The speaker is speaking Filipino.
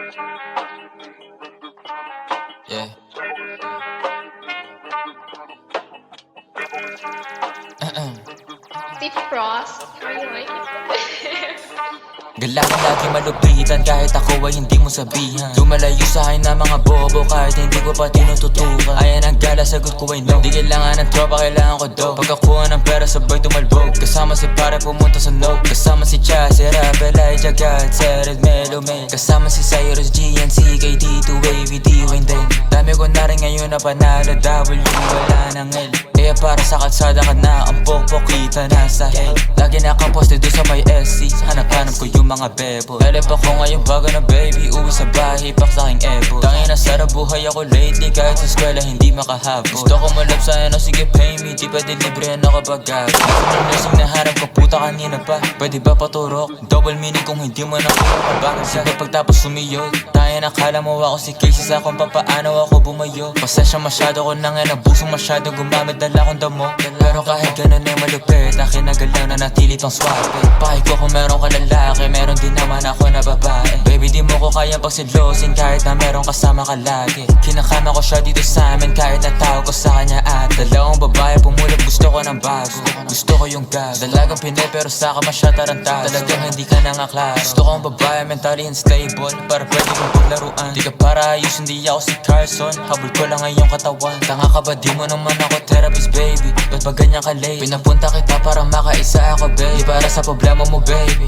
Yeah. Steve Frost, how you like it? Galakan lagi malupitan kahit ako ay hindi mo sabihan. Lumalayo sa akin na mga bobo kahit hindi ko pa tinututukan. Ayan ang gala, sagot ko ay no. Di kailangan ng tropa, kailangan ko do. Pagkakuha ng pera sabay tumalbog. Kasama si pare pumunta sa no. Kasama si Cha, si Rapel, Elijah God, Sered, Melo, May. Kasama si Cyrus, GNC, KD2, Wavy, D-Wayne din. Dami ko na rin ngayon na panalo, W, wala ng L. Kaya para sa kalsada ka na, ang pokpok kita nasa hell. Lagi nakaposte doon sa may SC, hanap-hanap ko yung mga bebo. Elep ako ngayon bago na baby, uwi sa bahay, pak sa aking ebo. Tangin na sarap buhay ako lately, kahit sa eskwela hindi makahabol. Gusto ko malap sa ano, sige pay me, di pa dilibrihan ako pag-gabi. Ang nursing na harap ko, puta kanina pa, pwede ba paturok? Double meaning kung hindi mo na kuha ka bakit sa pagtapos sumiyod. Tayo nakala mo ako si Casey sa kung papaano ako bumayo. Pasensya masyado ko na nga nabusong masyado gumamit dala akong damo. Pero kahit ganun ay malupit, akin na galaw na natili pang swerte. Pahay ko kung meron ka lalaki, meron din naman ako na babae. Baby di mo ko kayang pagsilosin kahit na meron kasama ka lagi. Kinakama ko siya dito sa amin kahit natawag ko sa kanya at dalawang babae pumulot, gusto ko ng bago. Gusto ko yung gas, dalagang pinay pero sa kama siya tarantado. Talagang hindi ka na nga klaro. Gusto ko ang babae mentally unstable para pwede kong paglaruan. Di ka para ayos, hindi ako si Carson, habol ko lang ang iyong katawan. Tanga ka ba, di mo naman ako therapist baby. Ba't ba ganyan ka late? Pinapunta kita para makaisa ako baby, para sa problema mo baby.